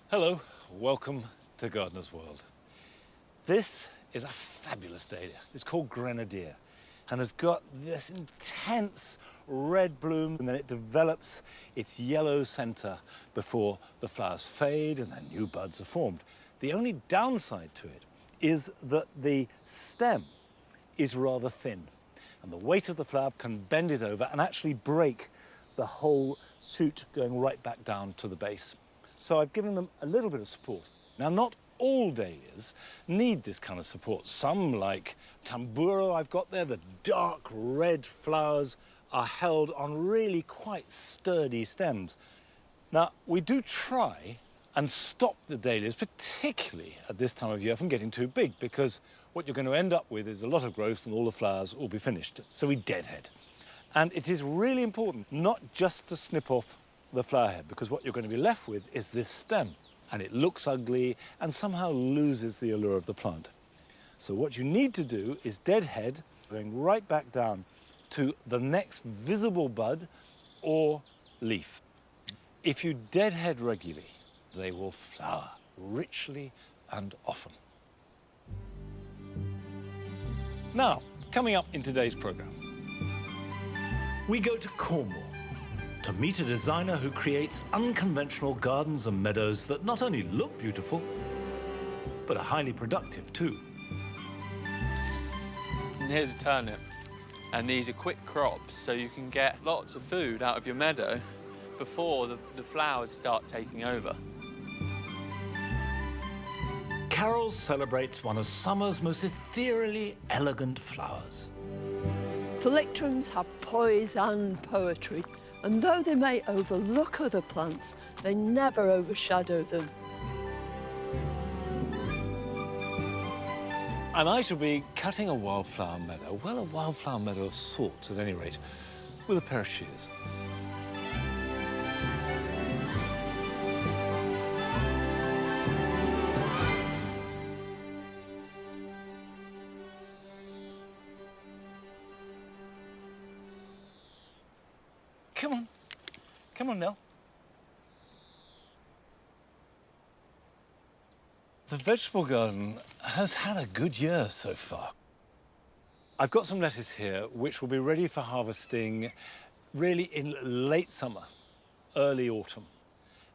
Hello, welcome to Gardener's World. This is a fabulous dahlia. It's called Grenadier and has got this intense red bloom, and then it develops its yellow centre before the flowers fade and then new buds are formed. The only downside to it is that the stem is rather thin, and the weight of the flower can bend it over and actually break the whole shoot going right back down to the base. So I've given them a little bit of support. Now, not all dahlias need this kind of support. Some, like Tamburo I've got there, the dark red flowers are held on really quite sturdy stems. Now, we do try and stop the dahlias, particularly at this time of year, from getting too big, because what you're going to end up with is a lot of growth and all the flowers will be finished. So we deadhead. And it is really important not just to snip off the flower head, because what you're going to be left with is this stem, and it looks ugly and somehow loses the allure of the plant. So what you need to do is deadhead, going right back down to the next visible bud or leaf. If you deadhead regularly, they will flower richly and often. Now, coming up in today's program, we go to Cornwall to meet a designer who creates unconventional gardens and meadows that not only look beautiful, but are highly productive too. And here's a turnip, and these are quick crops, so you can get lots of food out of your meadow before the flowers start taking over. Carol celebrates one of summer's most ethereally elegant flowers. Phylloxera have poise and poetry, and though they may overlook other plants, they never overshadow them. And I shall be cutting a wildflower meadow, well, a wildflower meadow of sorts at any rate, with a pair of shears. Come on, Nell. The vegetable garden has had a good year so far. I've got some lettuce here which will be ready for harvesting really in late summer, early autumn.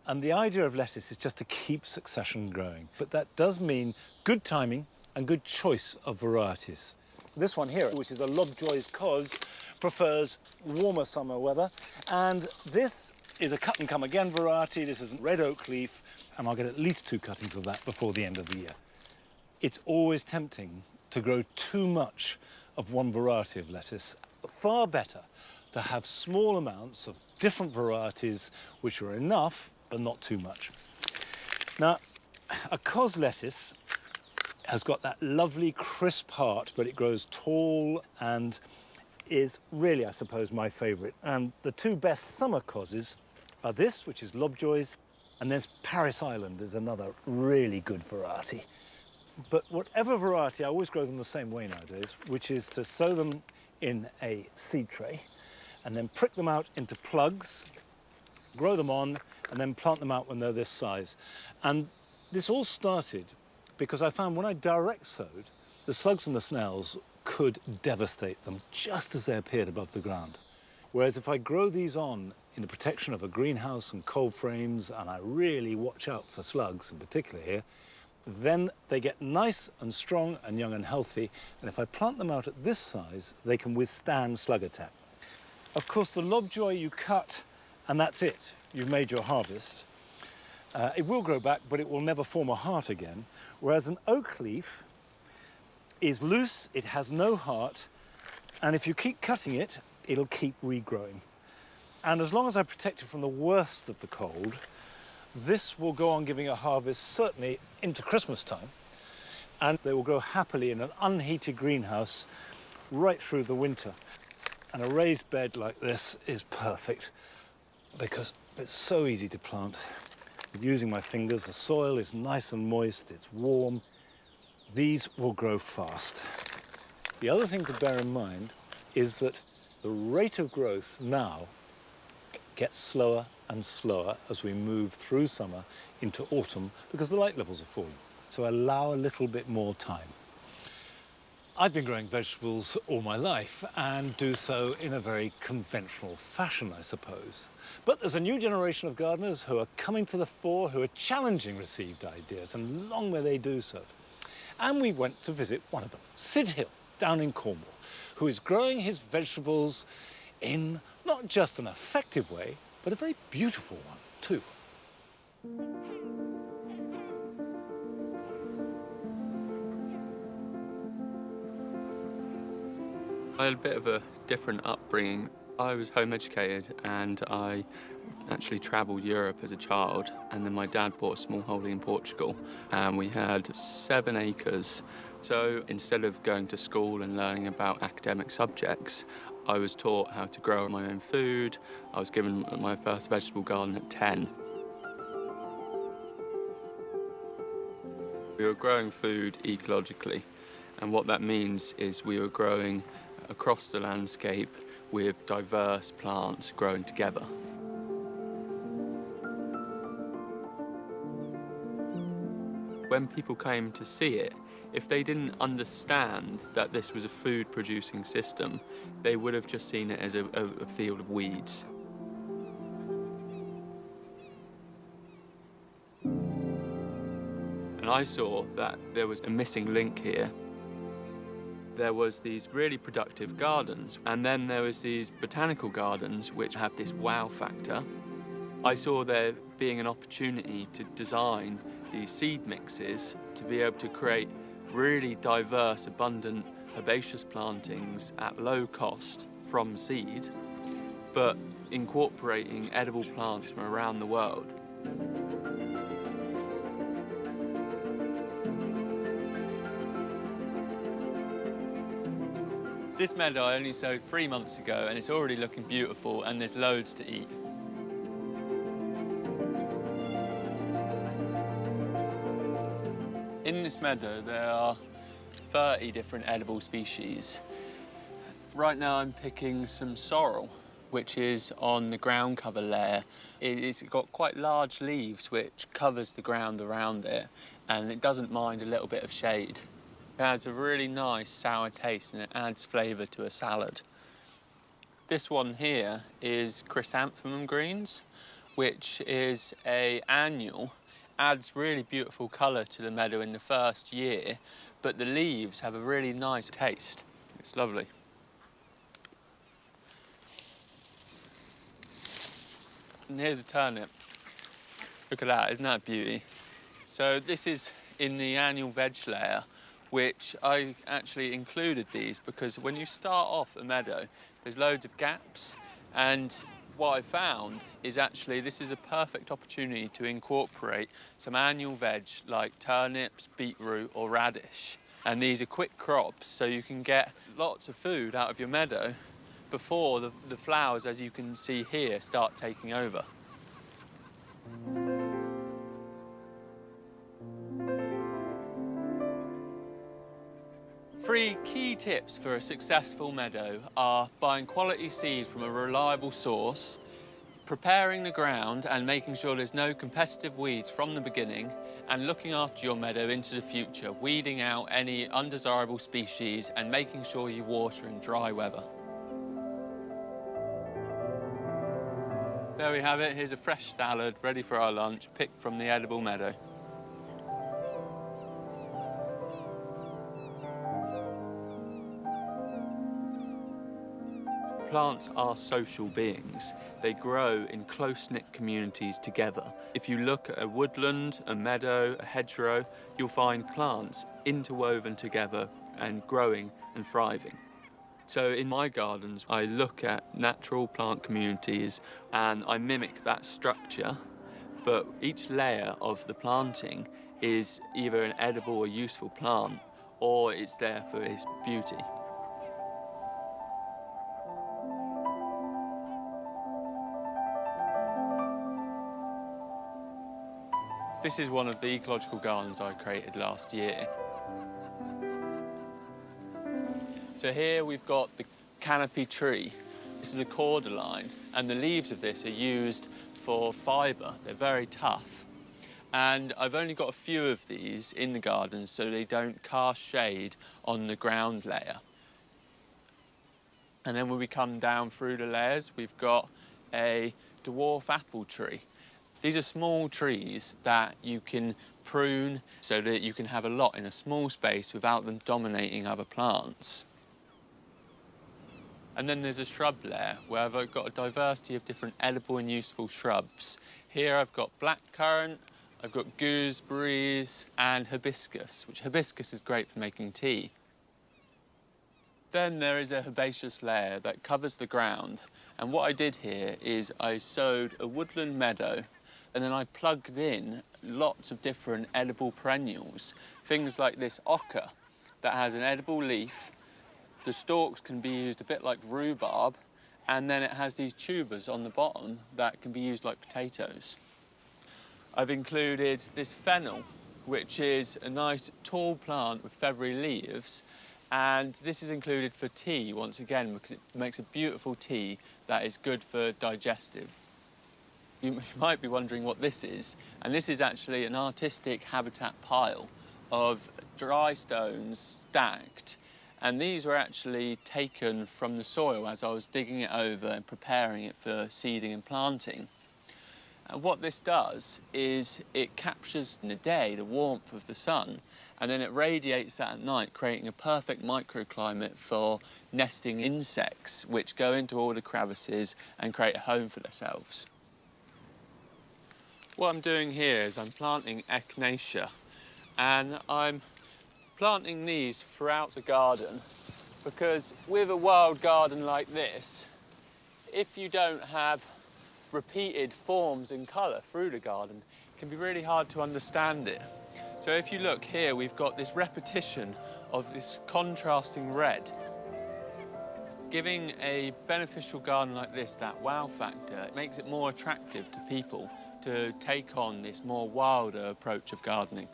And the idea of lettuce is just to keep succession growing. But that does mean good timing and good choice of varieties. This one here, which is a Lobjoy's Cos, prefers warmer summer weather. And this is a cut and come again variety. This is a red oak leaf, and I'll get at least 2 cuttings of that before the end of the year. It's always tempting to grow too much of one variety of lettuce. Far better to have small amounts of different varieties which are enough, but not too much. Now, a Cos lettuce has got that lovely crisp heart, but it grows tall and is really, I suppose, my favourite. And the 2 best summer Coses are this, which is Lobjoy's, and there's Paris Island is another really good variety. But whatever variety, I always grow them the same way nowadays, which is to sow them in a seed tray and then prick them out into plugs, grow them on, and then plant them out when they're this size. And this all started because I found when I direct sowed, the slugs and the snails could devastate them just as they appeared above the ground. Whereas if I grow these on in the protection of a greenhouse and cold frames, and I really watch out for slugs in particular here, then they get nice and strong and young and healthy. And if I plant them out at this size, they can withstand slug attack. Of course, the Lobjoy you cut, and that's it. You've made your harvest. It will grow back, but it will never form a heart again. Whereas an oak leaf is loose, it has no heart, and if you keep cutting it, it'll keep regrowing. And as long as I protect it from the worst of the cold, this will go on giving a harvest certainly into Christmas time, and they will grow happily in an unheated greenhouse right through the winter. And a raised bed like this is perfect because it's so easy to plant. With using my fingers, the soil is nice and moist, it's warm. These will grow fast. The other thing to bear in mind is that the rate of growth now gets slower and slower as we move through summer into autumn because the light levels are falling. So allow a little bit more time. I've been growing vegetables all my life and do so in a very conventional fashion, I suppose. But there's a new generation of gardeners who are coming to the fore, who are challenging received ideas, and long may they do so. And we went to visit one of them, Sid Hill, down in Cornwall, who is growing his vegetables in not just an effective way, but a very beautiful one too. I had a bit of a different upbringing. I was home educated and I actually travelled Europe as a child, and then my dad bought a small holding in Portugal and we had 7 acres. So instead of going to school and learning about academic subjects, I was taught how to grow my own food. I was given my first vegetable garden at 10. We were growing food ecologically, and what that means is we were growing across the landscape with diverse plants growing together. When people came to see it, if they didn't understand that this was a food-producing system, they would have just seen it as a field of weeds. And I saw that there was a missing link here. There was these really productive gardens, and then there was these botanical gardens which have this wow factor. I saw there being an opportunity to design these seed mixes to be able to create really diverse, abundant herbaceous plantings at low cost from seed, but incorporating edible plants from around the world. This meadow I only sowed 3 months ago and it's already looking beautiful and there's loads to eat. In this meadow there are 30 different edible species. Right now I'm picking some sorrel, which is on the ground cover layer. It's got quite large leaves which covers the ground around it, and it doesn't mind a little bit of shade. It has a really nice sour taste and it adds flavour to a salad. This one here is chrysanthemum greens, which is an annual. Adds really beautiful colour to the meadow in the first year, but the leaves have a really nice taste. It's lovely. And here's a turnip. Look at that, isn't that a beauty? So this is in the annual veg layer, which I actually included these because when you start off a meadow, there's loads of gaps, and what I found is actually this is a perfect opportunity to incorporate some annual veg like turnips, beetroot or radish. And these are quick crops, so you can get lots of food out of your meadow before the flowers, as you can see here, start taking over. 3 key tips for a successful meadow are buying quality seed from a reliable source, preparing the ground and making sure there's no competitive weeds from the beginning, and looking after your meadow into the future, weeding out any undesirable species and making sure you water in dry weather. There we have it. Here's a fresh salad ready for our lunch, picked from the edible meadow. Plants are social beings. They grow in close-knit communities together. If you look at a woodland, a meadow, a hedgerow, you'll find plants interwoven together and growing and thriving. So in my gardens, I look at natural plant communities and I mimic that structure, but each layer of the planting is either an edible or useful plant, or it's there for its beauty. This is one of the ecological gardens I created last year. So here we've got the canopy tree, This is a cordyline, and the leaves of this are used for fibre. They're very tough. And I've only got a few of these in the garden so they don't cast shade on the ground layer. And then when we come down through the layers, we've got a dwarf apple tree. These are small trees that you can prune so that you can have a lot in a small space without them dominating other plants. And then there's a shrub layer where I've got a diversity of different edible and useful shrubs. Here I've got blackcurrant, I've got gooseberries and hibiscus, which hibiscus is great for making tea. Then there is a herbaceous layer that covers the ground. And what I did here is I sowed a woodland meadow, and then I plugged in lots of different edible perennials. Things like this ocker that has an edible leaf. The stalks can be used a bit like rhubarb, and then it has these tubers on the bottom that can be used like potatoes. I've included this fennel, which is a nice tall plant with feathery leaves, and this is included for tea, once again, because it makes a beautiful tea that is good for digestive. You might be wondering what this is, and this is actually an artistic habitat pile of dry stones stacked. And these were actually taken from the soil as I was digging it over and preparing it for seeding and planting. And what this does is it captures in the day the warmth of the sun, and then it radiates that at night, creating a perfect microclimate for nesting insects, which go into all the crevices and create a home for themselves. What I'm doing here is I'm planting echinacea, and I'm planting these throughout the garden because with a wild garden like this, if you don't have repeated forms in colour through the garden, it can be really hard to understand it. So if you look here, we've got this repetition of this contrasting red. Giving a beneficial garden like this that wow factor, it makes it more attractive to people to take on this more wilder approach of gardening.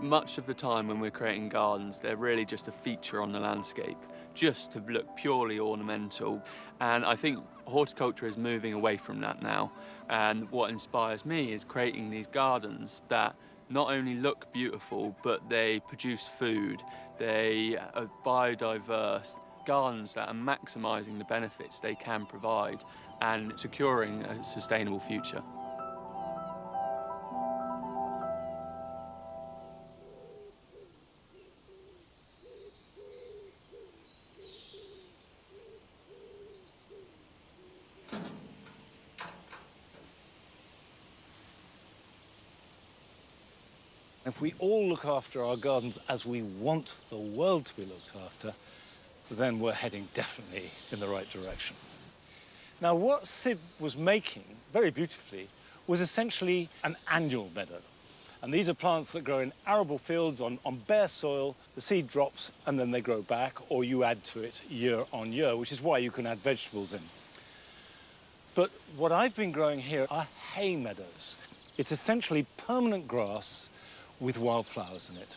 Much of the time when we're creating gardens, they're really just a feature on the landscape, just to look purely ornamental. And I think horticulture is moving away from that now. And what inspires me is creating these gardens that not only look beautiful, but they produce food, they are biodiverse, gardens that are maximising the benefits they can provide and securing a sustainable future. If we all look after our gardens as we want the world to be looked after, then we're heading definitely in the right direction. Now, what Sid was making, very beautifully, was essentially an annual meadow. And these are plants that grow in arable fields on bare soil. The seed drops and then they grow back, or you add to it year on year, which is why you can add vegetables in. But what I've been growing here are hay meadows. It's essentially permanent grass with wildflowers in it.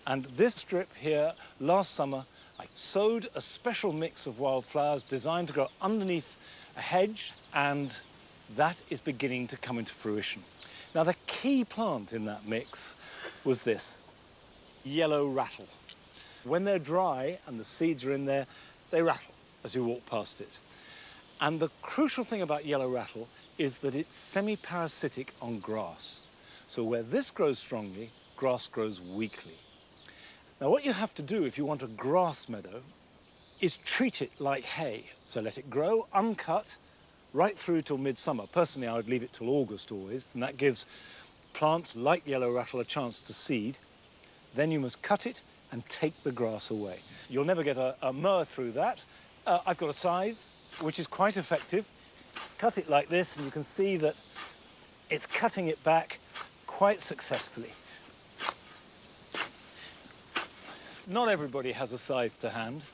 And this strip here, last summer, I sowed a special mix of wildflowers designed to grow underneath a hedge, and that is beginning to come into fruition. Now, the key plant in that mix was this, yellow rattle. When they're dry and the seeds are in there, they rattle as you walk past it. And the crucial thing about yellow rattle is that it's semi-parasitic on grass. So where this grows strongly, grass grows weakly. Now, what you have to do if you want a grass meadow is treat it like hay. So let it grow uncut right through till midsummer. Personally, I would leave it till August always, and that gives plants like yellow rattle a chance to seed. Then you must cut it and take the grass away. You'll never get a mower through that. I've got a scythe, which is quite effective. Cut it like this, and you can see that it's cutting it back quite successfully. Not everybody has a scythe to hand.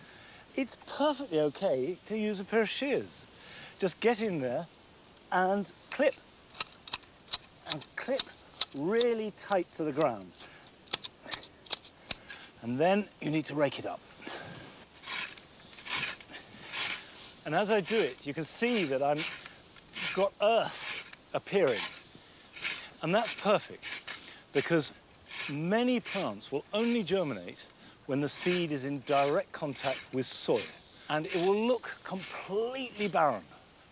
It's perfectly okay to use a pair of shears. Just get in there and clip really tight to the ground. And then you need to rake it up. And as I do it, you can see that I've got earth appearing. And that's perfect, because many plants will only germinate when the seed is in direct contact with soil. And it will look completely barren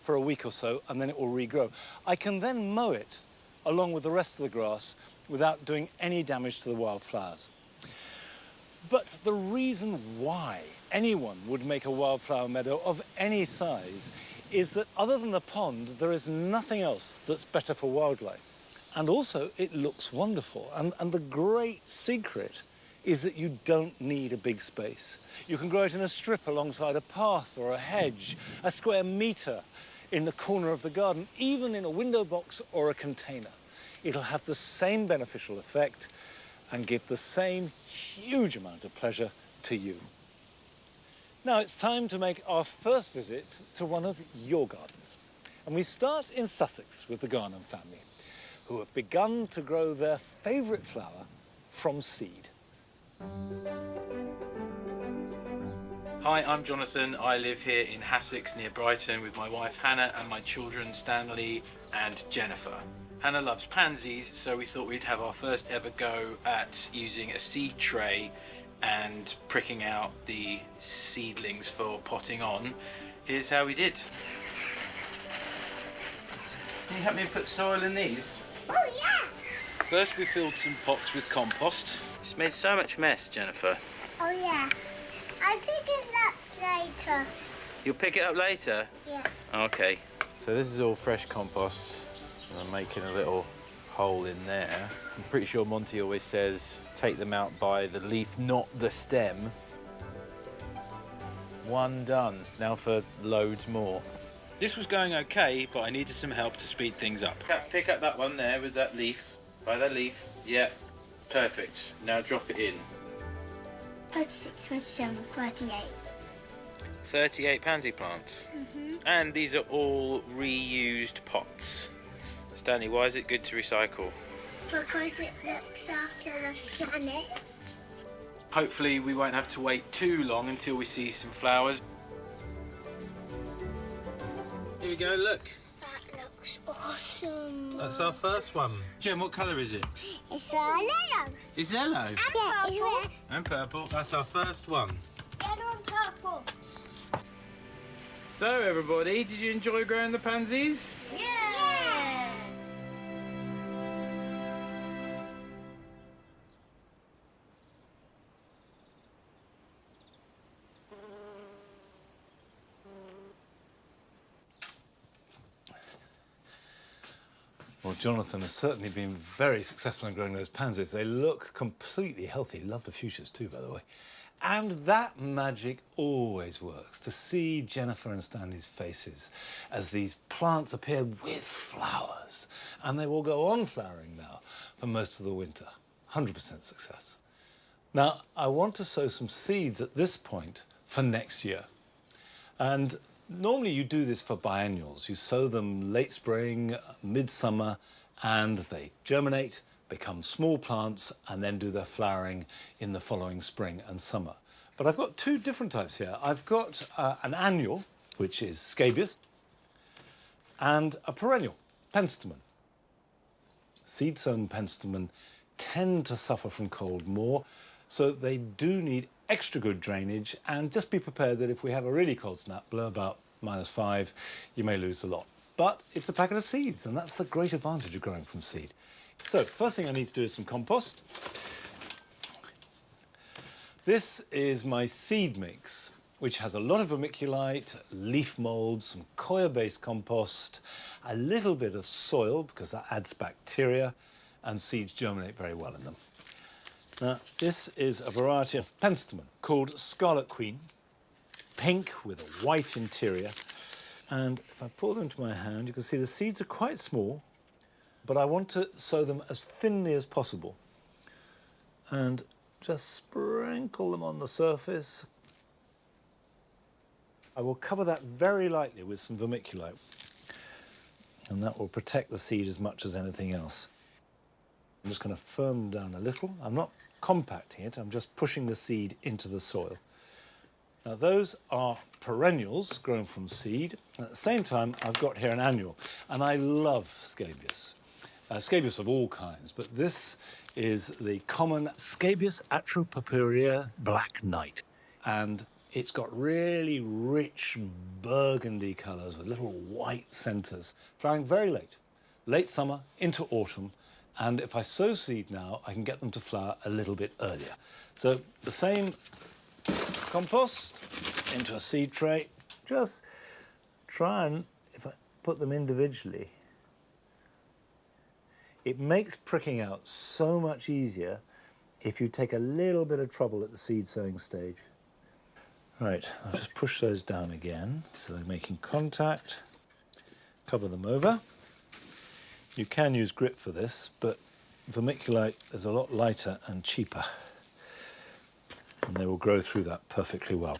for a week or so, and then it will regrow. I can then mow it along with the rest of the grass without doing any damage to the wildflowers. But the reason why anyone would make a wildflower meadow of any size is that other than the pond, there is nothing else that's better for wildlife. And also, it looks wonderful. And the great secret is that you don't need a big space. You can grow it in a strip alongside a path or a hedge, a square metre in the corner of the garden, even in a window box or a container. It'll have the same beneficial effect and give the same huge amount of pleasure to you. Now it's time to make our first visit to one of your gardens. And we start in Sussex with the Garnham family, who have begun to grow their favourite flower from seed. Hi, I'm Jonathan. I live here in Hassocks near Brighton with my wife Hannah and my children Stanley and Jennifer. Hannah loves pansies, so we thought we'd have our first ever go at using a seed tray and pricking out the seedlings for potting on. Here's how we did. Can you help me put soil in these? Oh, yeah. First we filled some pots with compost. It's made so much mess, Jennifer. Oh, yeah. I'll pick it up later. You'll pick it up later? Yeah. Okay. So this is all fresh compost. And I'm making a little hole in there. I'm pretty sure Monty always says take them out by the leaf, not the stem. One done. Now for loads more. This was going okay, but I needed some help to speed things up. Pick up that one there with that leaf. By that leaf. Yeah. Perfect. Now drop it in. 36, 37, 38. 38 pansy plants. And these are all reused pots. Stanley, why is it good to recycle? Because it looks after the planet. Hopefully we won't have to wait too long until we see some flowers. Here we go, look. That looks awesome. That's our first one. Jen, what colour is it? It's yellow. It's yellow. And purple. And purple. That's our first one. Yellow and purple. So everybody, did you enjoy growing the pansies? Yeah. Well, Jonathan has certainly been very successful in growing those pansies. They look completely healthy. Love the fuchsias too, by the way. And that magic always works, to see Jennifer and Stanley's faces as these plants appear with flowers. And they will go on flowering now for most of the winter. 100% success. Now, I want to sow some seeds at this point for next year. And normally you do this for biennials. You sow them late spring, midsummer, and they germinate, become small plants, and then do their flowering in the following spring and summer. But I've got two different types here. I've got an annual, which is scabious, and a perennial, penstemon. Seed-sown penstemon tend to suffer from cold more, so they do need extra good drainage, and just be prepared that if we have a really cold snap, below about -5, you may lose a lot. But it's a packet of seeds, and that's the great advantage of growing from seed. So, first thing I need to do is some compost. This is my seed mix, which has a lot of vermiculite, leaf mould, some coir-based compost, a little bit of soil, because that adds bacteria, and seeds germinate very well in them. Now, this is a variety of penstemon called Scarlet Queen, pink with a white interior. And if I pour them into my hand, you can see the seeds are quite small, but I want to sow them as thinly as possible. And just sprinkle them on the surface. I will cover that very lightly with some vermiculite, and that will protect the seed as much as anything else. I'm just going to firm them down a little. I'm not compacting it. I'm just pushing the seed into the soil. Now, those are perennials grown from seed. At the same time, I've got here an annual, and I love scabious. Scabious of all kinds, but this is the common Scabious atropurpurea black knight. And it's got really rich burgundy colours with little white centres, flowering very late, late summer into autumn. And if I sow seed now, I can get them to flower a little bit earlier. So the same compost into a seed tray. Just try and, if I put them individually, it makes pricking out so much easier if you take a little bit of trouble at the seed sowing stage. Right, I'll just push those down again so they're making contact. Cover them over. You can use grit for this, but vermiculite is a lot lighter and cheaper, and they will grow through that perfectly well.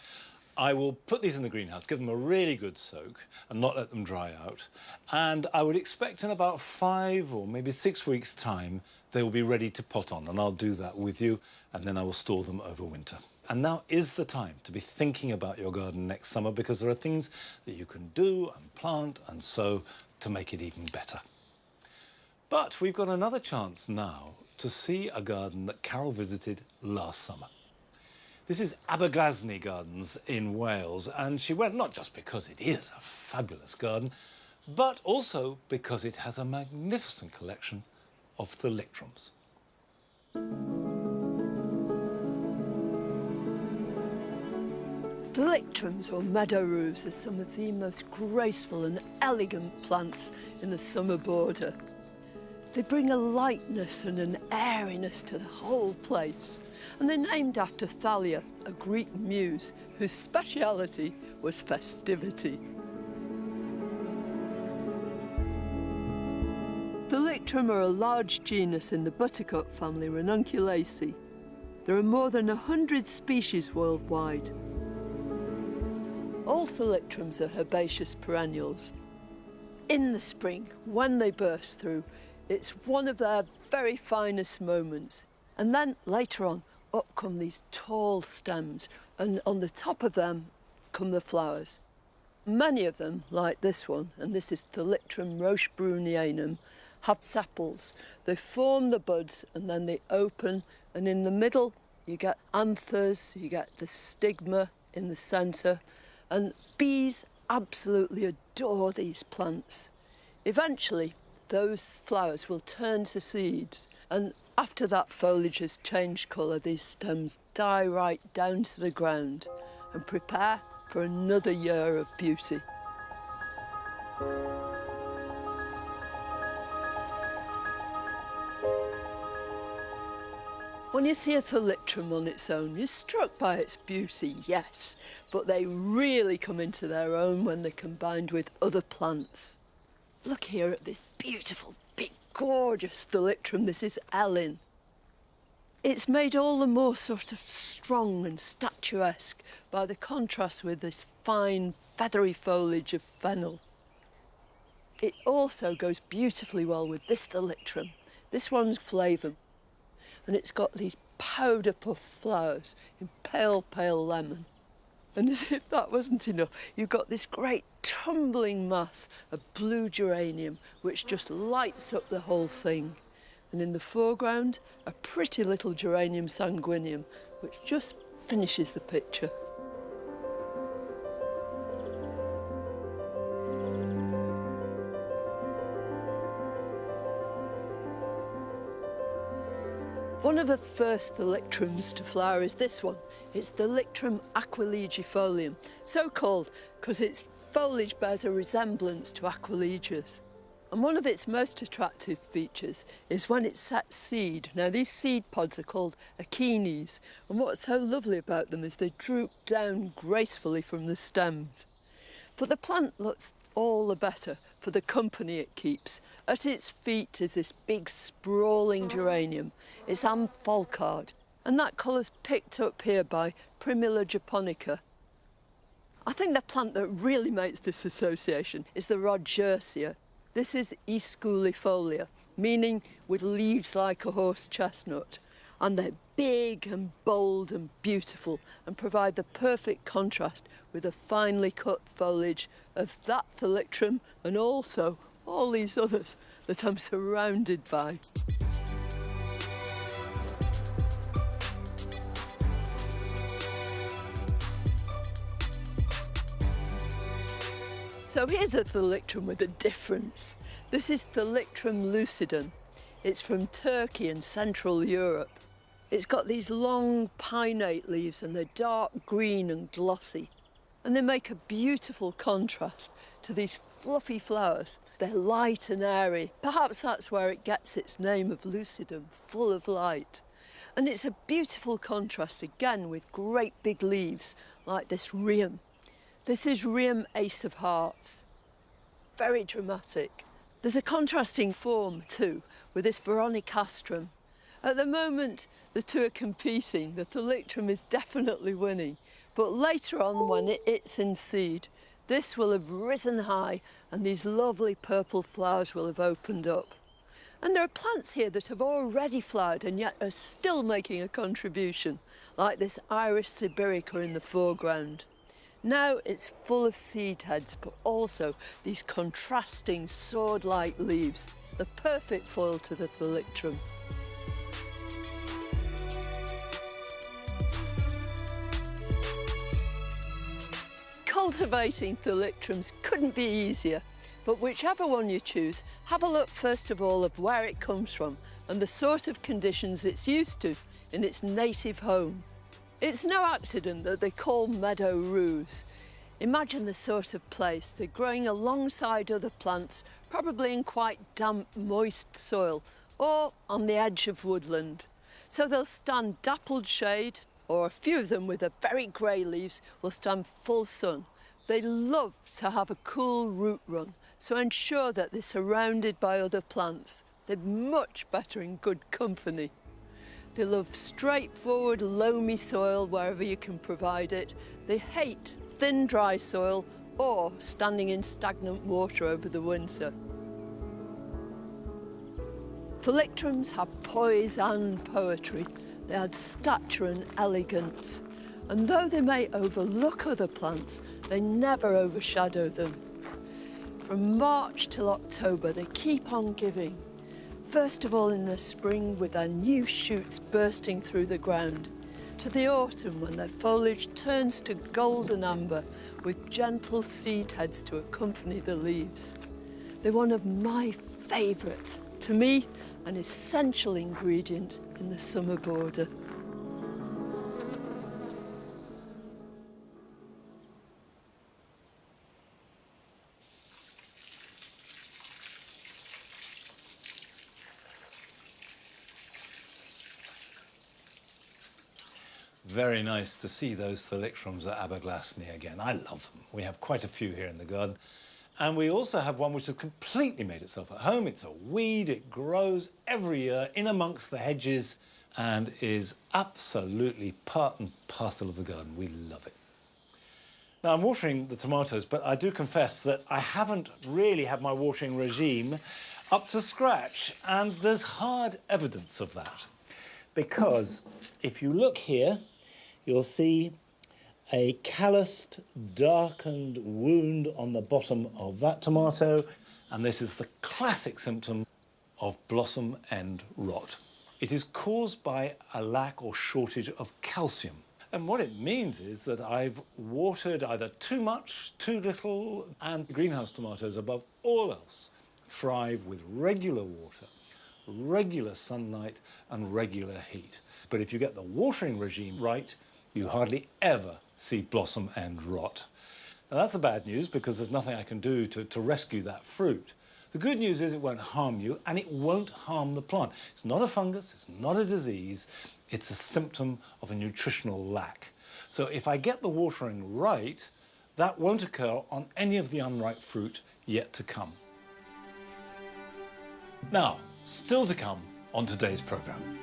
I will put these in the greenhouse, give them a really good soak and not let them dry out. And I would expect in about 5 or maybe 6 weeks' time, they will be ready to pot on, and I'll do that with you, and then I will store them over winter. And now is the time to be thinking about your garden next summer, because there are things that you can do and plant and sow to make it even better. But we've got another chance now to see a garden that Carol visited last summer. This is Aberglasney Gardens in Wales, and she went not just because it is a fabulous garden, but also because it has a magnificent collection of thalictrums. Thalictrums, or meadow rose, are some of the most graceful and elegant plants in the summer border. They bring a lightness and an airiness to the whole place. And they're named after Thalia, a Greek muse whose speciality was festivity. Thalictrum are a large genus in the buttercup family Ranunculaceae. There are more than 100 species worldwide. All thalictrums are herbaceous perennials. In the spring, when they burst through, it's one of their very finest moments. And then later on, up come these tall stems, and on the top of them come the flowers. Many of them, like this one, and this is Thalictrum rochebrunianum, have sepals. They form the buds and then they open, and in the middle you get anthers, you get the stigma in the centre, and bees absolutely adore these plants. Eventually, those flowers will turn to seeds, and after that foliage has changed colour, these stems die right down to the ground and prepare for another year of beauty. When you see a thalictrum on its own, you're struck by its beauty, yes, but they really come into their own when they're combined with other plants. Look here at this beautiful, big, gorgeous thalictrum. This is Ellen. It's made all the more sort of strong and statuesque by the contrast with this fine, feathery foliage of fennel. It also goes beautifully well with this thalictrum. This one's flavum, and it's got these powder puff flowers in pale, pale lemon. And as if that wasn't enough, you've got this great tumbling mass of blue geranium, which just lights up the whole thing. And in the foreground, a pretty little geranium sanguineum, which just finishes the picture. One of the first thalictrums to flower is this one. It's Thalictrum aquilegifolium, so called because its foliage bears a resemblance to aquilegias. And one of its most attractive features is when it sets seed. Now, these seed pods are called achenes, and what's so lovely about them is they droop down gracefully from the stems. But the plant looks all the better for the company it keeps. At its feet is this big sprawling geranium. It's Amphoulchard, and that colour's picked up here by Primula japonica. I think the plant that really makes this association is the Rodgersia. This is Aesculifolia, meaning with leaves like a horse chestnut. And they're big and bold and beautiful and provide the perfect contrast with the finely cut foliage of that thalictrum and also all these others that I'm surrounded by. So here's a thalictrum with a difference. This is Thalictrum lucidum. It's from Turkey and Central Europe. It's got these long pinnate leaves and they're dark green and glossy. And they make a beautiful contrast to these fluffy flowers. They're light and airy. Perhaps that's where it gets its name of lucidum, full of light. And it's a beautiful contrast again with great big leaves like this rheum. This is Rheum Ace of Hearts. Very dramatic. There's a contrasting form too with this Veronicastrum. At the moment, the two are competing. The Thalictrum is definitely winning. But later on, when it's in seed, this will have risen high and these lovely purple flowers will have opened up. And there are plants here that have already flowered and yet are still making a contribution, like this Iris sibirica in the foreground. Now it's full of seed heads, but also these contrasting sword-like leaves, the perfect foil to the Thalictrum. Cultivating Thalictrums couldn't be easier, but whichever one you choose, have a look first of all of where it comes from and the sort of conditions it's used to in its native home. It's no accident that they call Meadow Ruse. Imagine the sort of place they're growing alongside other plants, probably in quite damp, moist soil or on the edge of woodland. So they'll stand dappled shade, or a few of them with the very grey leaves will stand full sun. They love to have a cool root run, so ensure that they're surrounded by other plants. They're much better in good company. They love straightforward, loamy soil wherever you can provide it. They hate thin, dry soil or standing in stagnant water over the winter. Thalictrums have poise and poetry. They add stature and elegance. And though they may overlook other plants, they never overshadow them. From March till October, they keep on giving. First of all in the spring with their new shoots bursting through the ground, to the autumn when their foliage turns to golden amber with gentle seed heads to accompany the leaves. They're one of my favourites. To me, an essential ingredient in the summer border. Very nice to see those Thalictrums at Aberglasney again. I love them. We have quite a few here in the garden. And we also have one which has completely made itself at home. It's a weed, it grows every year in amongst the hedges and is absolutely part and parcel of the garden. We love it. Now, I'm watering the tomatoes, but I do confess that I haven't really had my watering regime up to scratch, and there's hard evidence of that. Because if you look here, you'll see a calloused, darkened wound on the bottom of that tomato, and this is the classic symptom of blossom end rot. It is caused by a lack or shortage of calcium. And what it means is that I've watered either too much, too little, and greenhouse tomatoes, above all else, thrive with regular water, regular sunlight, and regular heat. But if you get the watering regime right, you hardly ever see blossom end rot. Now that's the bad news, because there's nothing I can do to rescue that fruit. The good news is it won't harm you, and it won't harm the plant. It's not a fungus, it's not a disease, it's a symptom of a nutritional lack. So if I get the watering right, that won't occur on any of the unripe fruit yet to come. Now, still to come on today's programme.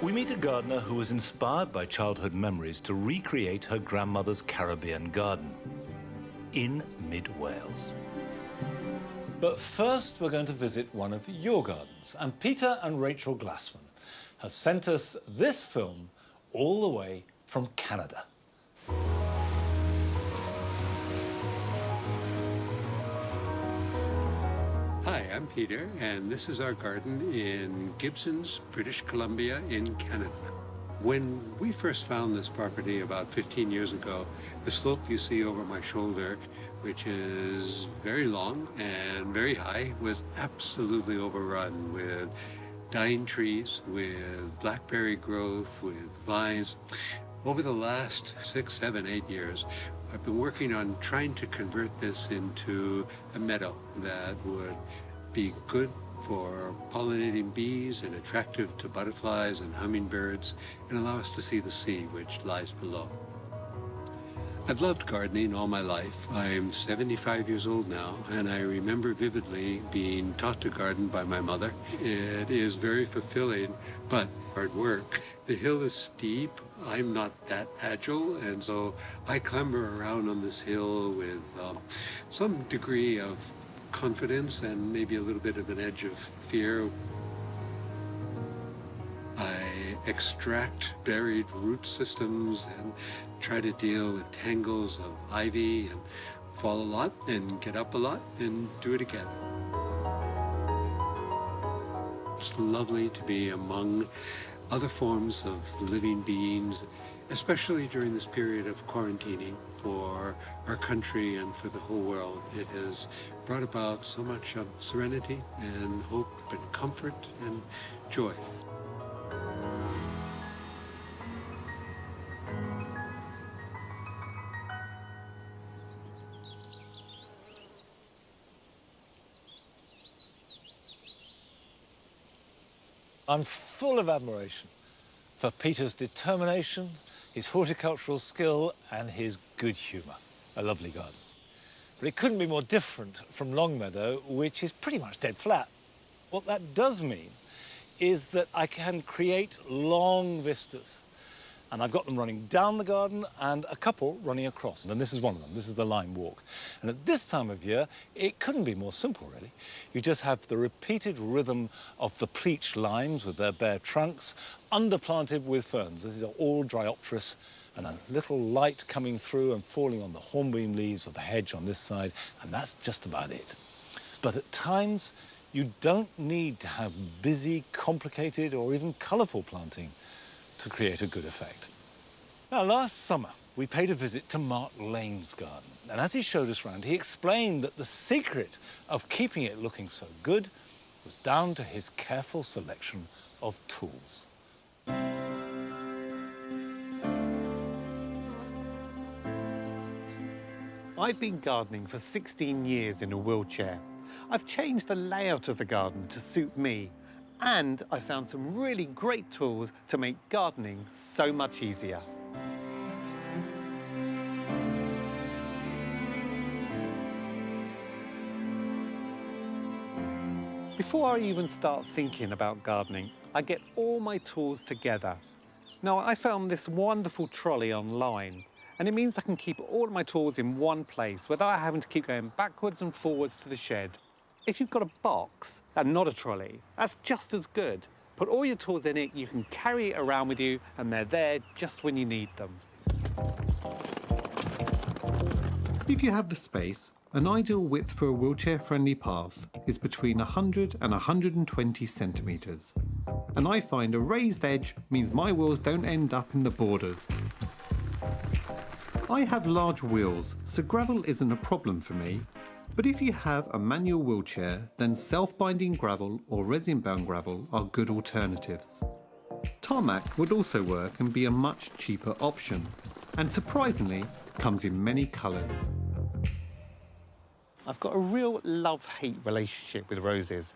We meet a gardener who was inspired by childhood memories to recreate her grandmother's Caribbean garden in mid-Wales. But first, we're going to visit one of your gardens. And Peter and Rachel Glassman have sent us this film all the way from Canada. Hi, I'm Peter, and this is our garden in Gibsons, British Columbia in Canada. When we first found this property about 15 years ago, the slope you see over my shoulder, which is very long and very high, was absolutely overrun with dying trees, with blackberry growth, with vines. Over the last 6, 7, 8 years, I've been working on trying to convert this into a meadow that would be good for pollinating bees and attractive to butterflies and hummingbirds, and allow us to see the sea which lies below. I've loved gardening all my life. I'm 75 years old now, and I remember vividly being taught to garden by my mother. It is very fulfilling, but hard work. The hill is steep. I'm not that agile, and so I clamber around on this hill with some degree of confidence and maybe a little bit of an edge of fear. I extract buried root systems and try to deal with tangles of ivy and fall a lot and get up a lot and do it again. It's lovely to be among other forms of living beings, especially during this period of quarantining for our country and for the whole world. It has brought about so much serenity and hope and comfort and joy. I'm full of admiration for Peter's determination, his horticultural skill, and his good humour. A lovely garden. But it couldn't be more different from Longmeadow, which is pretty much dead flat. What that does mean is that I can create long vistas. And I've got them running down the garden and a couple running across. And this is one of them. This is the lime walk. And at this time of year, it couldn't be more simple, really. You just have the repeated rhythm of the pleach limes with their bare trunks, underplanted with ferns. These are all Dryopteris, and a little light coming through and falling on the hornbeam leaves of the hedge on this side, and that's just about it. But at times, you don't need to have busy, complicated, or even colourful planting to create a good effect. Now, last summer, we paid a visit to Mark Lane's garden. And as he showed us around, he explained that the secret of keeping it looking so good was down to his careful selection of tools. I've been gardening for 16 years in a wheelchair. I've changed the layout of the garden to suit me, and I found some really great tools to make gardening so much easier. Before I even start thinking about gardening, I get all my tools together. Now, I found this wonderful trolley online, and it means I can keep all of my tools in one place without having to keep going backwards and forwards to the shed. If you've got a box and not a trolley, that's just as good. Put all your tools in it, you can carry it around with you, and they're there just when you need them. If you have the space, an ideal width for a wheelchair-friendly path is between 100 and 120 centimetres. And I find a raised edge means my wheels don't end up in the borders. I have large wheels, so gravel isn't a problem for me. But if you have a manual wheelchair, then self-binding gravel or resin-bound gravel are good alternatives. Tarmac would also work and be a much cheaper option, and surprisingly, comes in many colours. I've got a real love-hate relationship with roses.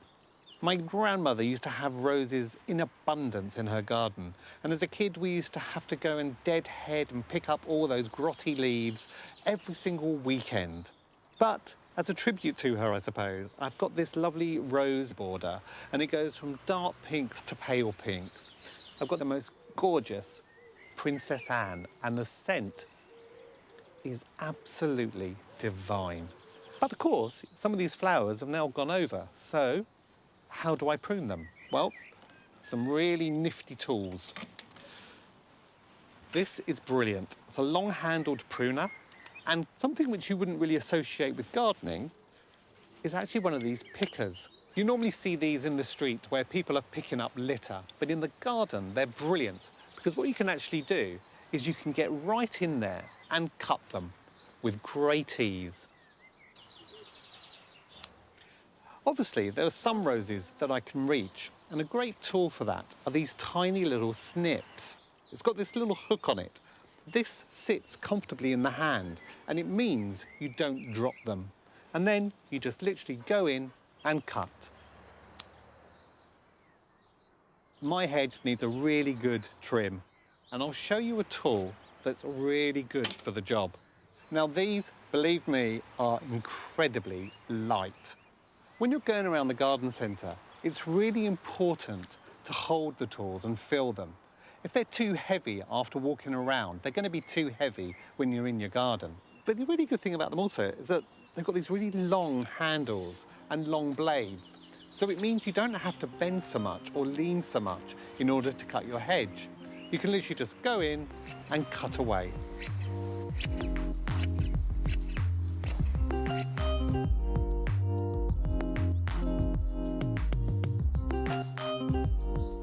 My grandmother used to have roses in abundance in her garden, and as a kid we used to have to go and deadhead and pick up all those grotty leaves every single weekend. But as a tribute to her, I suppose, I've got this lovely rose border, and it goes from dark pinks to pale pinks. I've got the most gorgeous Princess Anne, and the scent is absolutely divine. But of course, some of these flowers have now gone over. So how do I prune them? Well, some really nifty tools. This is brilliant. It's a long-handled pruner, and something which you wouldn't really associate with gardening is actually one of these pickers. You normally see these in the street where people are picking up litter, but in the garden, they're brilliant because what you can actually do is you can get right in there and cut them with great ease. Obviously, there are some roses that I can reach, and a great tool for that are these tiny little snips. It's got this little hook on it. This sits comfortably in the hand, and it means you don't drop them. And then you just literally go in and cut. My hedge needs a really good trim, and I'll show you a tool that's really good for the job. Now these, believe me, are incredibly light. When you're going around the garden centre, it's really important to hold the tools and feel them. If they're too heavy after walking around, they're going to be too heavy when you're in your garden. But the really good thing about them also is that they've got these really long handles and long blades. So it means you don't have to bend so much or lean so much in order to cut your hedge. You can literally just go in and cut away.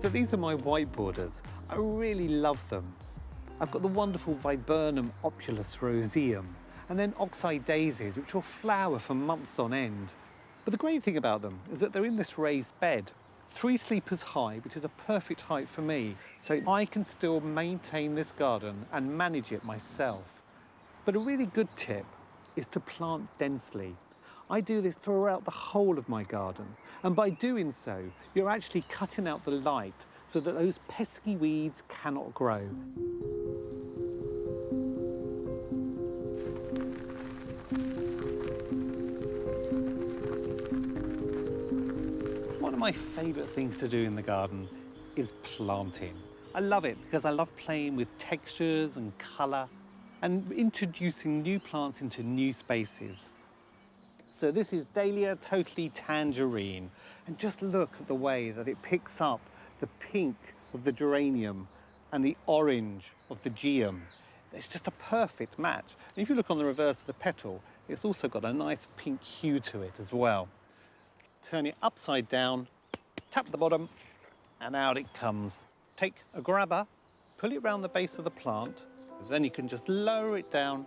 So these are my white borders. I really love them. I've got the wonderful Viburnum opulus roseum, and then oxeye daisies, which will flower for months on end. But the great thing about them is that they're in this raised bed, 3 sleepers high, which is a perfect height for me, so I can still maintain this garden and manage it myself. But a really good tip is to plant densely. I do this throughout the whole of my garden, and by doing so, you're actually cutting out the light so that those pesky weeds cannot grow. One of my favourite things to do in the garden is planting. I love it because I love playing with textures and colour and introducing new plants into new spaces. So this is Dahlia Totally Tangerine, and just look at the way that it picks up the pink of the geranium and the orange of the geum. It's just a perfect match. And if you look on the reverse of the petal, it's also got a nice pink hue to it as well. Turn it upside down, tap the bottom, and out it comes. Take a grabber, pull it round the base of the plant, then you can just lower it down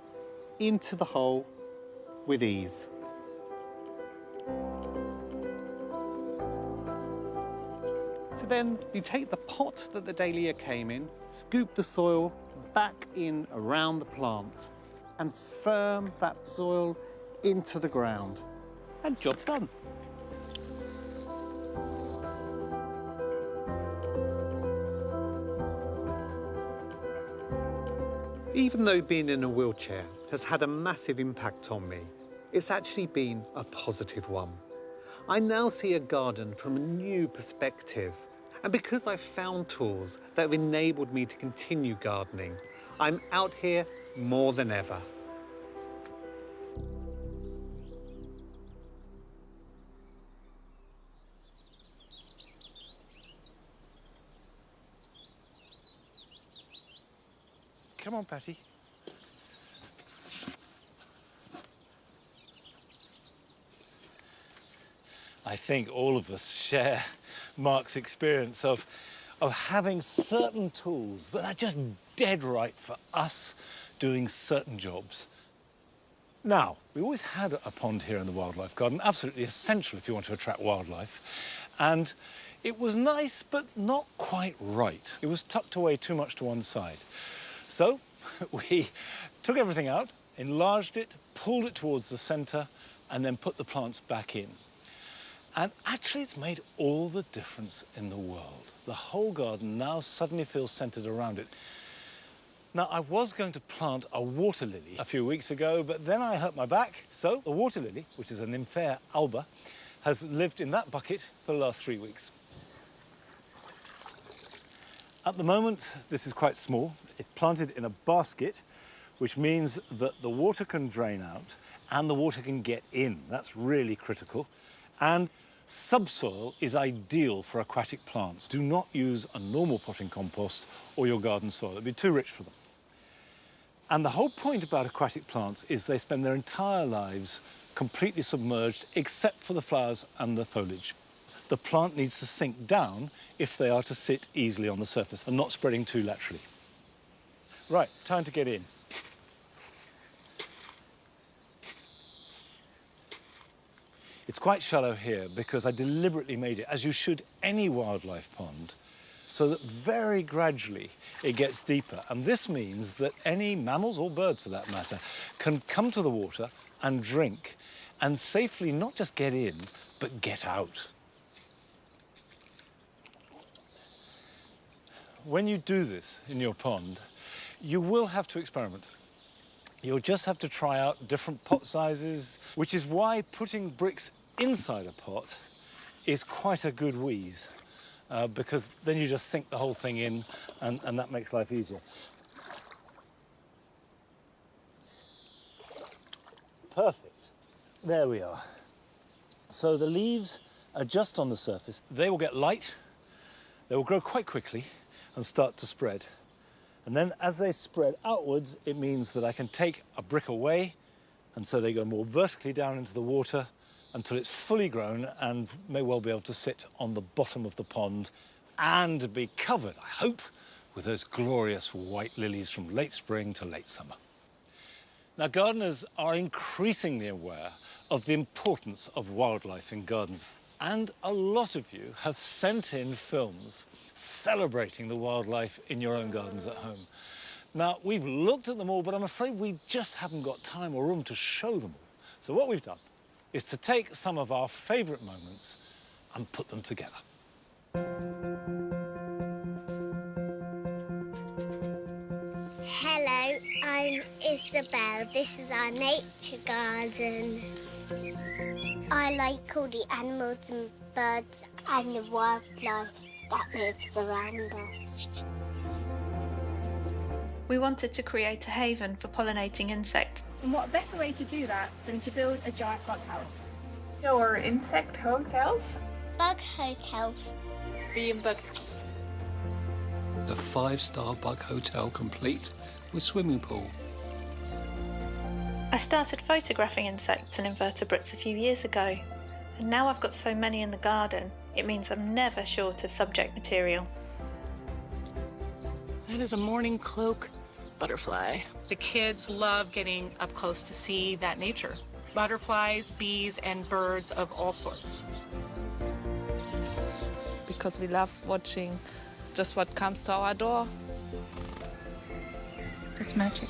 into the hole with ease. So then you take the pot that the dahlia came in, scoop the soil back in around the plant and firm that soil into the ground, and job done. Even though being in a wheelchair has had a massive impact on me, it's actually been a positive one. I now see a garden from a new perspective. And because I've found tools that have enabled me to continue gardening, I'm out here more than ever. Come on, Patty. I think all of us share Mark's experience of having certain tools that are just dead right for us doing certain jobs. Now, we always had a pond here in the wildlife garden, absolutely essential if you want to attract wildlife. And it was nice, but not quite right. It was tucked away too much to one side. So we took everything out, enlarged it, pulled it towards the centre, and then put the plants back in. And actually, it's made all the difference in the world. The whole garden now suddenly feels centred around it. Now, I was going to plant a water lily a few weeks ago, but then I hurt my back. So the water lily, which is a Nymphea alba, has lived in that bucket for the last 3 weeks. At the moment, this is quite small. It's planted in a basket, which means that the water can drain out and the water can get in. That's really critical. And subsoil is ideal for aquatic plants. Do not use a normal potting compost or your garden soil. It'd be too rich for them. And the whole point about aquatic plants is they spend their entire lives completely submerged except for the flowers and the foliage. The plant needs to sink down if they are to sit easily on the surface and not spreading too laterally. Right, time to get in. It's quite shallow here because I deliberately made it, as you should any wildlife pond, so that very gradually it gets deeper. And this means that any mammals, or birds for that matter, can come to the water and drink and safely not just get in, but get out. When you do this in your pond, you will have to experiment. You'll just have to try out different pot sizes, which is why putting bricks inside a pot is quite a good wheeze, because then you just sink the whole thing in and that makes life easier. Perfect. There we are. So the leaves are just on the surface. They will get light, they will grow quite quickly and start to spread. And then as they spread outwards, it means that I can take a brick away, and so they go more vertically down into the water until it's fully grown and may well be able to sit on the bottom of the pond and be covered, I hope, with those glorious white lilies from late spring to late summer. Now, gardeners are increasingly aware of the importance of wildlife in gardens, and a lot of you have sent in films celebrating the wildlife in your own gardens at home. Now, we've looked at them all, but I'm afraid we just haven't got time or room to show them all. So what we've done is to take some of our favourite moments and put them together. Hello, I'm Isabel. This is our nature garden. I like all the animals and birds and the wildlife that lives around us. We wanted to create a haven for pollinating insects. And what better way to do that than to build a giant bug house? Or insect hotels? Bug hotel. Be in bug house. A 5-star bug hotel complete with swimming pool. I started photographing insects and invertebrates a few years ago, and now I've got so many in the garden, it means I'm never short of subject material. That is a morning cloak butterfly. The kids love getting up close to see that nature. Butterflies, bees, and birds of all sorts. Because we love watching just what comes to our door. It's magic.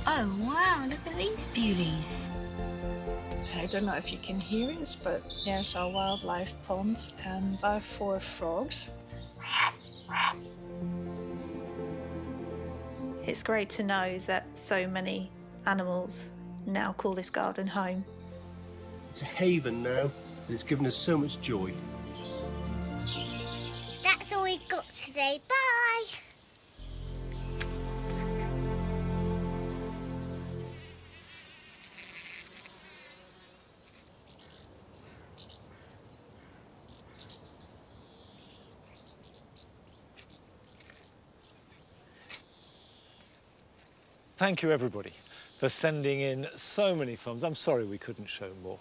Oh, wow, look at these beauties. I don't know if you can hear this, but there's our wildlife pond and our 4 frogs. It's great to know that so many animals now call this garden home. It's a haven now, and it's given us so much joy. That's all we've got today. Bye! Thank you, everybody, for sending in so many films. I'm sorry we couldn't show more,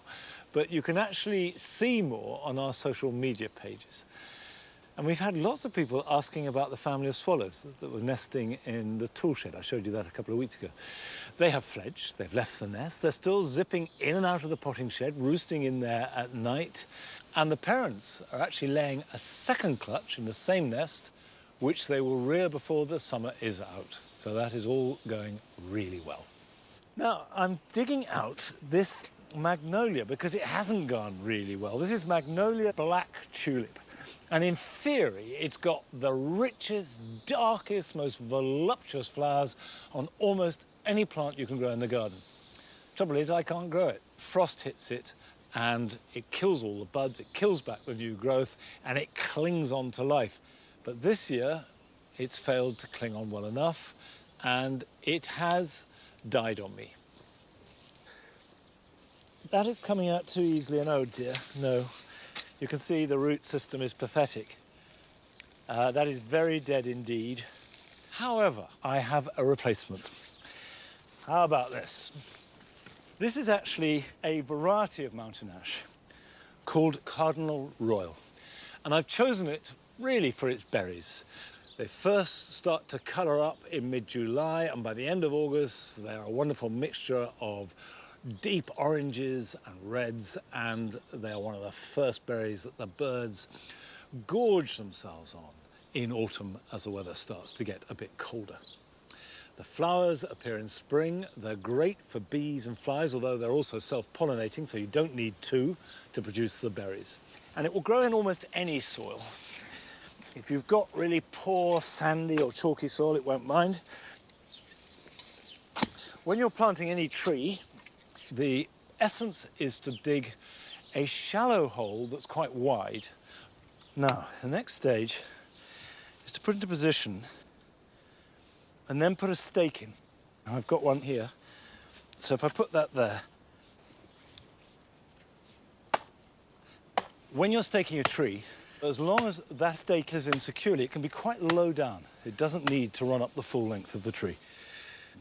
but you can actually see more on our social media pages. And we've had lots of people asking about the family of swallows that were nesting in the tool shed. I showed you that a couple of weeks ago. They have fledged, they've left the nest, they're still zipping in and out of the potting shed, roosting in there at night. And the parents are actually laying a second clutch in the same nest, which they will rear before the summer is out. So that is all going really well. Now, I'm digging out this magnolia because it hasn't gone really well. This is Magnolia Black Tulip. And in theory, it's got the richest, darkest, most voluptuous flowers on almost any plant you can grow in the garden. Trouble is, I can't grow it. Frost hits it and it kills all the buds, it kills back the new growth, and it clings on to life. But this year, it's failed to cling on well enough, and it has died on me. That is coming out too easily, and oh dear, no. You can see the root system is pathetic. That is very dead indeed. However, I have a replacement. How about this? This is actually a variety of mountain ash called Cardinal Royal. And I've chosen it really for its berries. They first start to colour up in mid-July, and by the end of August, they're a wonderful mixture of deep oranges and reds, and they are one of the first berries that the birds gorge themselves on in autumn as the weather starts to get a bit colder. The flowers appear in spring. They're great for bees and flies, although they're also self-pollinating, so you don't need two to produce the berries. And it will grow in almost any soil. If you've got really poor sandy or chalky soil, it won't mind. When you're planting any tree, the essence is to dig a shallow hole that's quite wide. Now, the next stage is to put into position and then put a stake in. Now, I've got one here. So if I put that there, when you're staking a tree, as long as that stake is in securely, it can be quite low down. It doesn't need to run up the full length of the tree.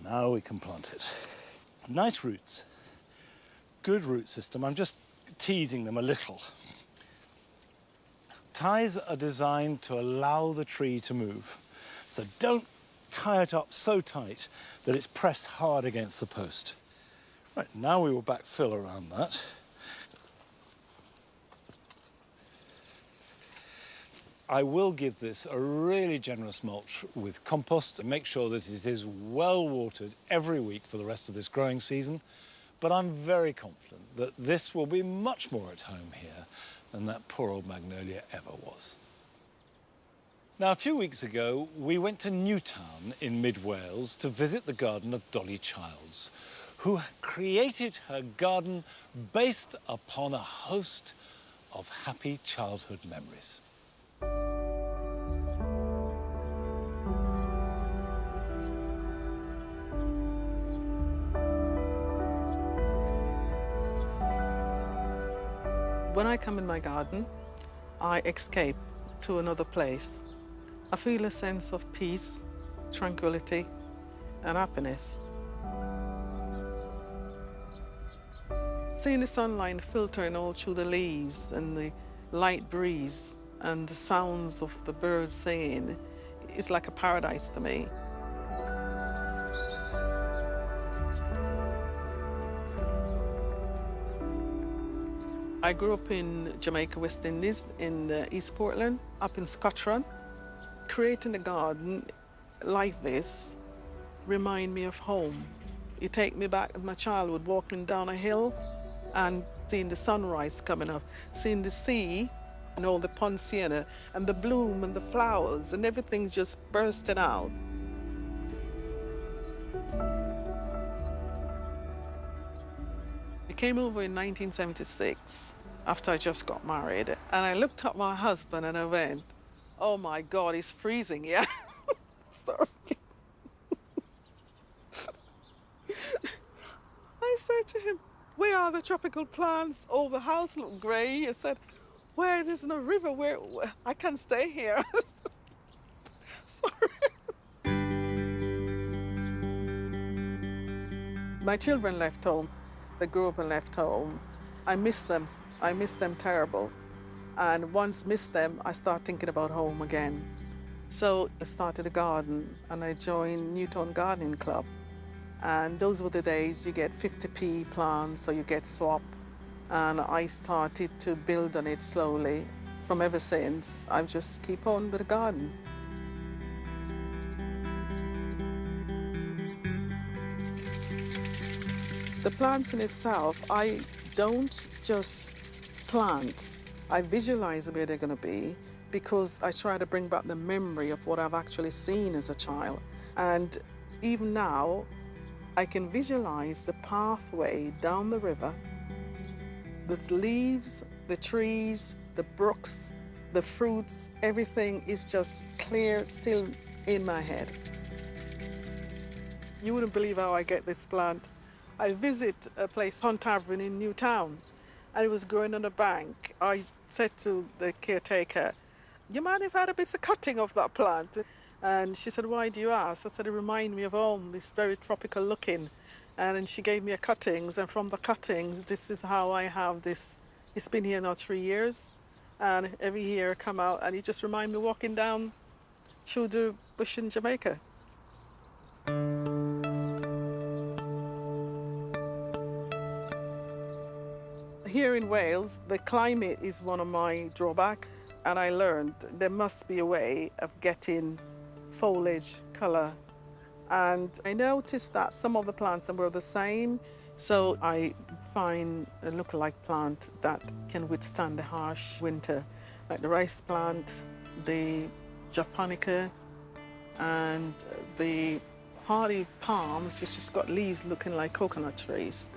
Now we can plant it. Nice roots. Good root system. I'm just teasing them a little. Ties are designed to allow the tree to move. So don't tie it up so tight that it's pressed hard against the post. Right, now we will backfill around that. I will give this a really generous mulch with compost to make sure that it is well watered every week for the rest of this growing season. But I'm very confident that this will be much more at home here than that poor old magnolia ever was. Now, a few weeks ago, we went to Newtown in mid-Wales to visit the garden of Dolly Childs, who created her garden based upon a host of happy childhood memories. When I come in my garden, I escape to another place. I feel a sense of peace, tranquility, and happiness. Seeing the sunlight filtering all through the leaves and the light breeze and the sounds of the birds singing is like a paradise to me. I grew up in Jamaica, West Indies, in East Portland, up in Scotland. Creating a garden like this remind me of home. You take me back to my childhood, walking down a hill and seeing the sunrise coming up, seeing the sea and all the ponciana and the bloom and the flowers and everything just bursting out. I came over in 1976 after I just got married, and I looked at my husband and I went, oh my God, he's freezing, yeah? Sorry. I said to him, where are the tropical plants? Oh, the house looked grey. I said, where is no river? Where I can't stay here. Sorry. My children left home. They grew up and left home. I miss them. I miss them terrible. And once missed them, I start thinking about home again. So I started a garden and I joined Newtown Gardening Club. And those were the days you get 50p plants, so you get swap. And I started to build on it slowly. From ever since, I just keep on with the garden. The plants in itself, I don't just plant. I visualize where they're going to be because I try to bring back the memory of what I've actually seen as a child. And even now, I can visualize the pathway down the river, the leaves, the trees, the brooks, the fruits, everything is just clear, still in my head. You wouldn't believe how I get this plant. I visit a place, Hunt Tavern in Newtown, and it was growing on a bank. I said to the caretaker, "You mind if I had a bit of cutting of that plant?" And she said, "Why do you ask?" I said, "It reminds me of home, this very tropical looking." And then she gave me a cuttings, and from the cuttings, this is how I have this. It's been here now 3 years, and every year I come out, and it just reminds me walking down through the bush in Jamaica. Here in Wales, the climate is one of my drawbacks, and I learned there must be a way of getting foliage, colour. And I noticed that some of the plants were the same, so I find a look-alike plant that can withstand the harsh winter, like the rice plant, the japonica, and the hardy palms, which has got leaves looking like coconut trees.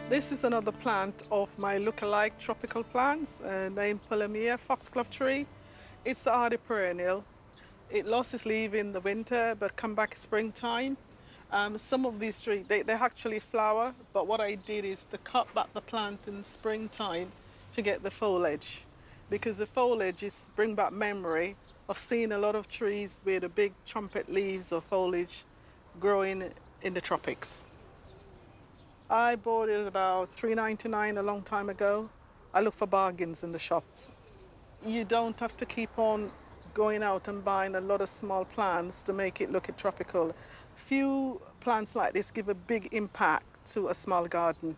This is another plant of my look-alike tropical plants, named Palomia foxglove tree. It's the hardy perennial. It lost its leaf in the winter, but come back springtime. Some of these trees, they actually flower, but what I did is to cut back the plant in springtime to get the foliage, because the foliage is bring back memory of seeing a lot of trees with the big trumpet leaves or foliage growing in the tropics. I bought it about $3.99 a long time ago. I look for bargains in the shops. You don't have to keep on going out and buying a lot of small plants to make it look tropical. Few plants like this give a big impact to a small garden.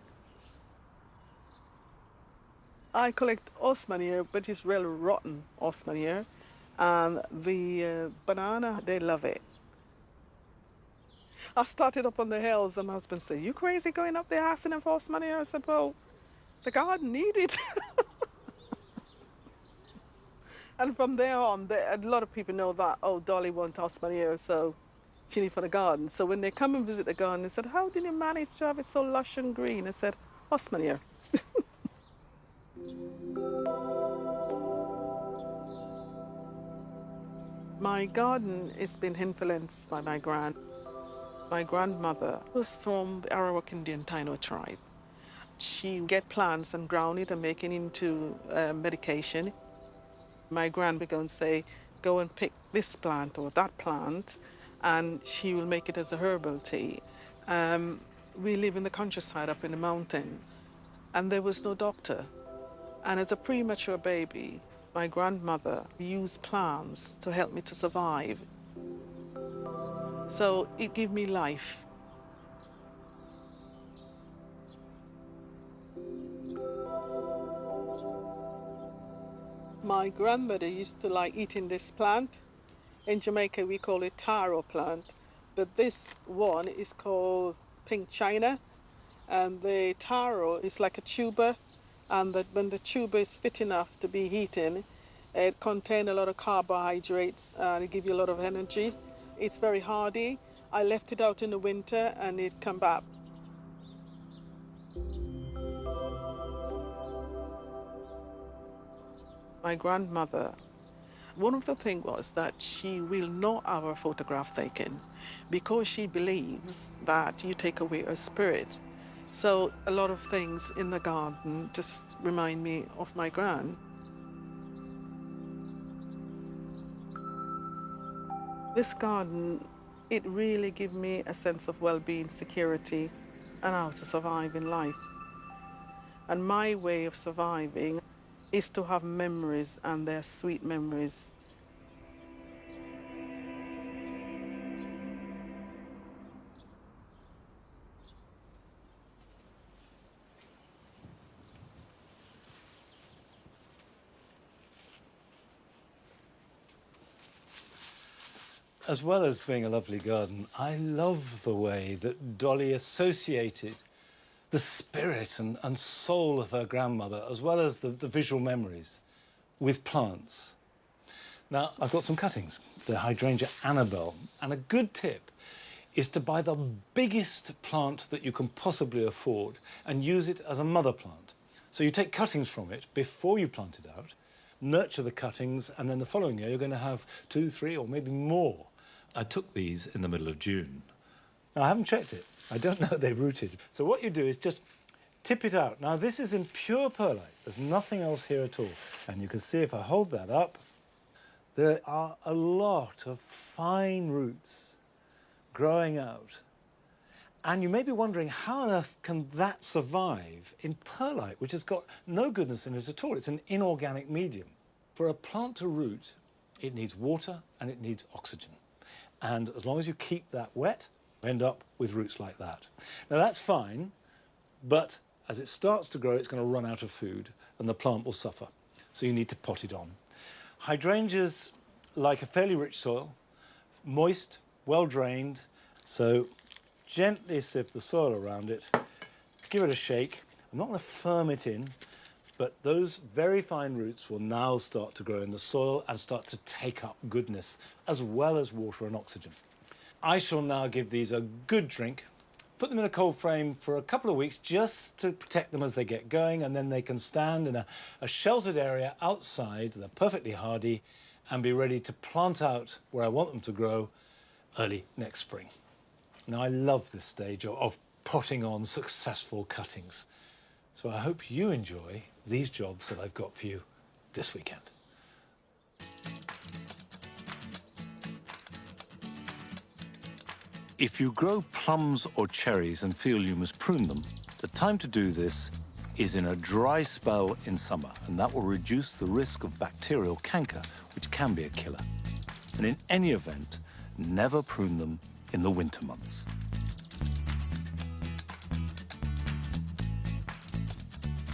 I collect horse manure, but it's real rotten horse manure. And the banana, they love it. I started up on the hills, and my husband said, "You crazy going up there asking them for horse manure?" I said, "Well, the garden needs it." And from there on, a lot of people know that, oh, Dolly wants horse manure, so she needs for the garden. So when they come and visit the garden, they said, "How did you manage to have it so lush and green?" I said, "Horse manure." My garden has been influenced by my My grandmother was from the Arawak Indian Taino tribe. She get plants and ground it and make it into medication. My grand began to say, "Go and pick this plant or that plant," and she will make it as a herbal tea. We live in the countryside up in the mountain, and there was no doctor. And as a premature baby, my grandmother used plants to help me to survive. So it gave me life. My grandmother used to like eating this plant. In Jamaica, we call it taro plant, but this one is called pink china. And the taro is like a tuber, and when the tuber is fit enough to be eaten, it contains a lot of carbohydrates and it gives you a lot of energy. It's very hardy. I left it out in the winter and it come back. My grandmother, one of the things was that she will not have her photograph taken because she believes that you take away her spirit. So a lot of things in the garden just remind me of my gran. This garden, it really gives me a sense of well-being, security, and how to survive in life. And my way of surviving is to have memories, and they're sweet memories. As well as being a lovely garden, I love the way that Dolly associated the spirit and soul of her grandmother, as well as the visual memories, with plants. Now, I've got some cuttings, the hydrangea Annabelle, and a good tip is to buy the biggest plant that you can possibly afford and use it as a mother plant. So you take cuttings from it before you plant it out, nurture the cuttings, and then the following year you're going to have 2, 3, or maybe more I took these in the middle of June. Now, I haven't checked it. I don't know they've rooted. So what you do is just tip it out. Now, this is in pure perlite. There's nothing else here at all. And you can see if I hold that up, there are a lot of fine roots growing out. And you may be wondering, how on earth can that survive in perlite, which has got no goodness in it at all? It's an inorganic medium. For a plant to root, it needs water and it needs oxygen. And as long as you keep that wet, you end up with roots like that. Now, that's fine, but as it starts to grow, it's going to run out of food and the plant will suffer. So you need to pot it on. Hydrangeas like a fairly rich soil, moist, well drained, so gently sieve the soil around it, give it a shake. I'm not going to firm it in, but those very fine roots will now start to grow in the soil and start to take up goodness, as well as water and oxygen. I shall now give these a good drink, put them in a cold frame for a couple of weeks just to protect them as they get going, and then they can stand in a sheltered area outside, they're perfectly hardy, and be ready to plant out where I want them to grow early next spring. Now, I love this stage of potting on successful cuttings. So I hope you enjoy these jobs that I've got for you this weekend. If you grow plums or cherries and feel you must prune them, the time to do this is in a dry spell in summer, and that will reduce the risk of bacterial canker, which can be a killer. And in any event, never prune them in the winter months.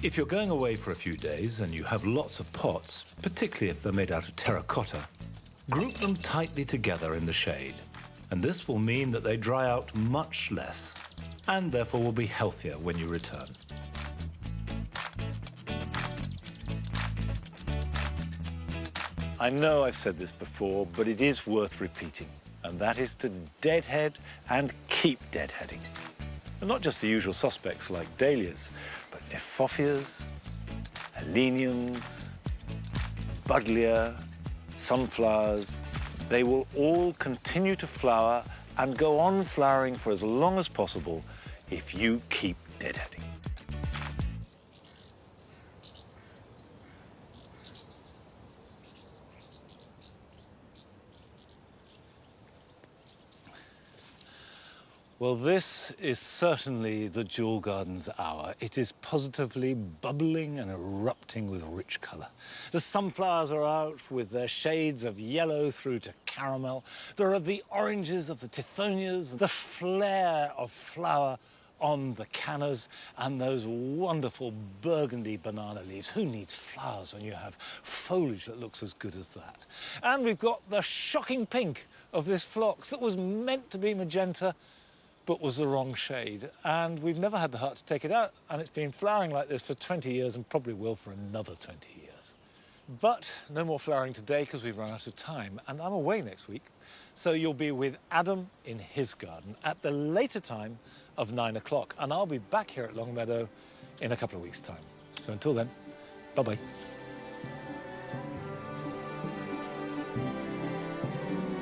If you're going away for a few days and you have lots of pots, particularly if they're made out of terracotta, group them tightly together in the shade. And this will mean that they dry out much less and therefore will be healthier when you return. I know I've said this before, but it is worth repeating, and that is to deadhead and keep deadheading. And not just the usual suspects like dahlias, but ephophias, heleniums, buddleia, sunflowers. They will all continue to flower and go on flowering for as long as possible if you keep deadheading. Well, this is certainly the Jewel Garden's hour. It is positively bubbling and erupting with rich colour. The sunflowers are out with their shades of yellow through to caramel. There are the oranges of the Tithonias, the flare of flower on the cannas, and those wonderful burgundy banana leaves. Who needs flowers when you have foliage that looks as good as that? And we've got the shocking pink of this phlox that was meant to be magenta, but was the wrong shade. And we've never had the heart to take it out, and it's been flowering like this for 20 years and probably will for another 20 years. But no more flowering today because we've run out of time, and I'm away next week. So you'll be with Adam in his garden at the later time of 9 o'clock, and I'll be back here at Longmeadow in a couple of weeks' time. So until then, bye-bye.